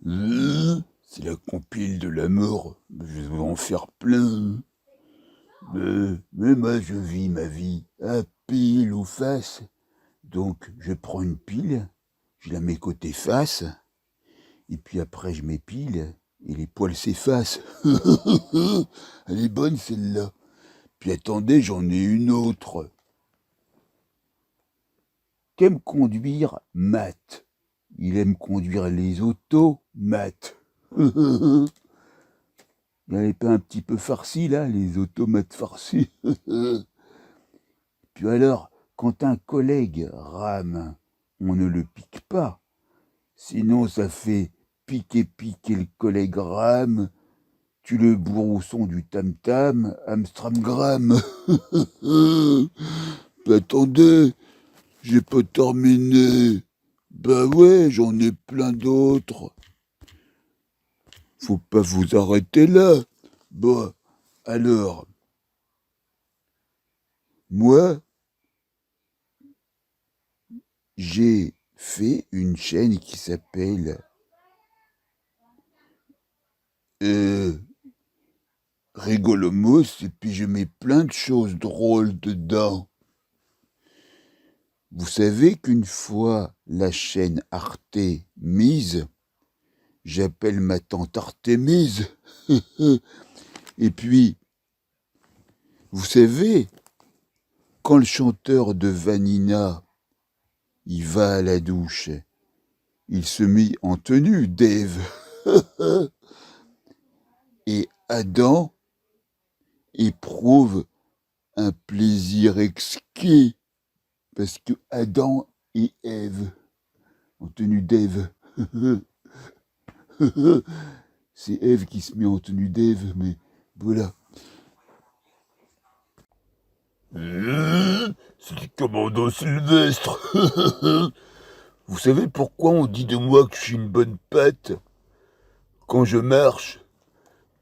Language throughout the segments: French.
C'est la compile de la mort. Je vais en faire plein. Mais moi, je vis ma vie à pile ou face. Donc, je prends une pile, je la mets côté face, et puis après, je m'épile, et les poils s'effacent. Elle est bonne, celle-là. Puis attendez, j'en ai une autre. Qu'aime conduire Matt? Il aime conduire les autos, Matt. Il n'y avait pas un petit peu farci, là, les automates farcis. Puis alors, quand un collègue rame, on ne le pique pas. Sinon, ça fait piquer le collègue rame. Tu le bourres au son du tam-tam, Amstramgram. Attendez, j'ai pas terminé. Bah ouais, j'en ai plein d'autres. Faut pas vous arrêter là. Bon, alors, moi, j'ai fait une chaîne qui s'appelle Rigolomos, et puis je mets plein de choses drôles dedans. Vous savez qu'une fois la chaîne Arte mise, j'appelle ma tante Artémise. Et puis, vous savez, quand le chanteur de Vanina, il va à la douche, il se mit en tenue d'Ève. Et Adam éprouve un plaisir exquis, parce que Adam et Ève, en tenue d'Ève. C'est Ève qui se met en tenue d'Ève, mais voilà. C'est le commandant Sylvestre. Vous savez pourquoi on dit de moi que je suis une bonne patte quand je marche?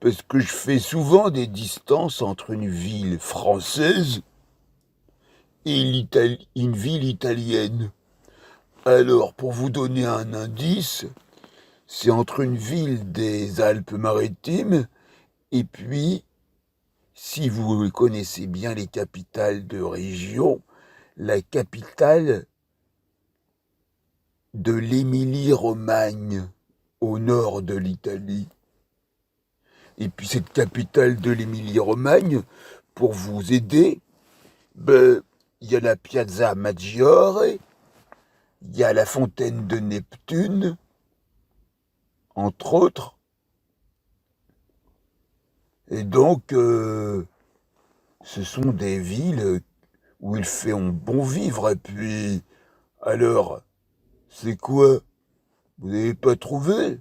Parce que je fais souvent des distances entre une ville française et une ville italienne. Alors, pour vous donner un indice, c'est entre une ville des Alpes-Maritimes et puis, si vous connaissez bien les capitales de région, la capitale de l'Émilie-Romagne, au nord de l'Italie. Et puis cette capitale de l'Émilie-Romagne, pour vous aider, il y a la Piazza Maggiore, il y a la fontaine de Neptune, entre autres. Et donc, ce sont des villes où il fait bon vivre. Et puis, alors, c'est quoi? Vous n'avez pas trouvé?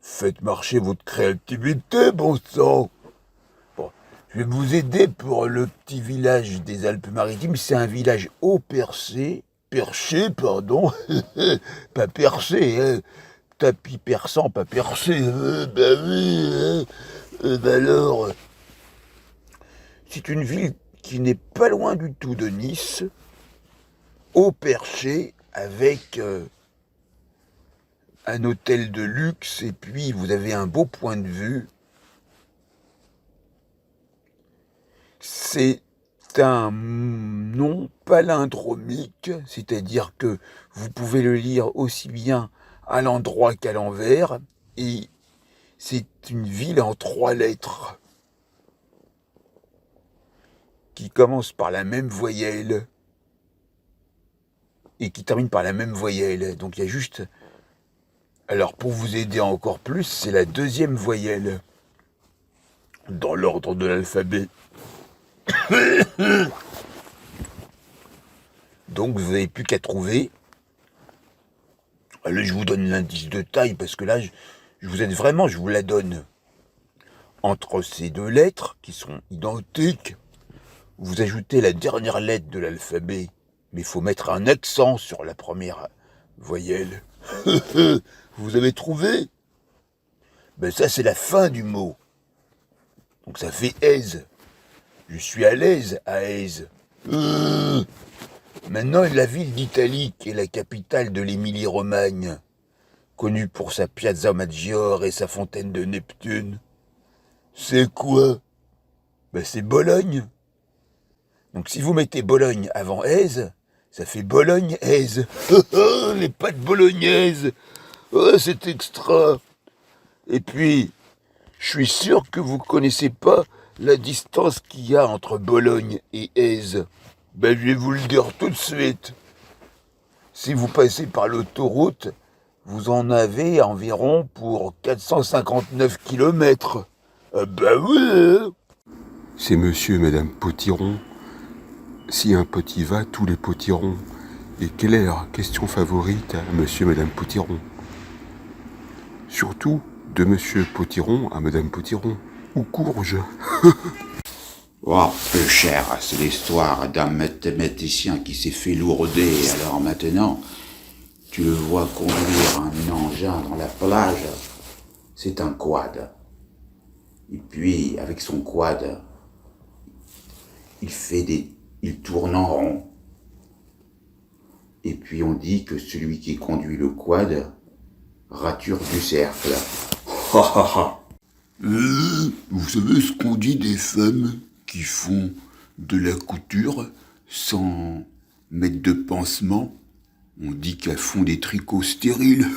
Faites marcher votre créativité, bon sang. Bon, je vais vous aider pour le petit village des Alpes-Maritimes. C'est un village perché, pardon, pas percé, hein. Tapis perçant, pas percé. Ben oui, alors, c'est une ville qui n'est pas loin du tout de Nice, au perché, avec un hôtel de luxe, et puis vous avez un beau point de vue. C'est un nom palindromique, c'est-à-dire que vous pouvez le lire aussi bien à l'endroit qu'à l'envers, et c'est une ville en 3 lettres qui commence par la même voyelle et qui termine par la même voyelle. Donc il y a juste... Alors pour vous aider encore plus, c'est la 2e voyelle dans l'ordre de l'alphabet. Donc vous n'avez plus qu'à trouver. Là, je vous donne l'indice de taille parce que là, je vous aide vraiment, je vous la donne. Entre ces 2 lettres qui sont identiques, vous ajoutez la dernière lettre de l'alphabet, mais il faut mettre un accent sur la première voyelle. Vous avez trouvé? Ça, c'est la fin du mot. Donc ça fait aise. Je suis à l'aise à aise. Maintenant, la ville d'Italie, qui est la capitale de l'Émilie-Romagne, connu pour sa Piazza Maggiore et sa fontaine de Neptune. C'est quoi? Ben c'est Bologne. Donc si vous mettez Bologne avant Aise, ça fait Bologne-Aise. Les pâtes bolognaises. Oh, c'est extra. Et puis, je suis sûr que vous connaissez pas la distance qu'il y a entre Bologne et Aise. Ben je vais vous le dire tout de suite. Si vous passez par l'autoroute, vous en avez environ pour 459 kilomètres. Ah bah oui. C'est monsieur et madame Potiron. Si un petit va, tous les potirons. Et quelle est leur question favorite à monsieur et madame Potiron? Surtout de monsieur Potiron à madame Potiron. Ou Courge. Oh, peu cher, c'est l'histoire d'un mathématicien qui s'est fait lourder. Alors maintenant, tu le vois conduire un engin dans la plage. C'est un quad. Et puis, avec son quad, il tourne en rond. Et puis on dit que celui qui conduit le quad rature du cercle. Vous savez ce qu'on dit des femmes qui font de la couture sans mettre de pansement? On dit qu'elles font des tricots stériles.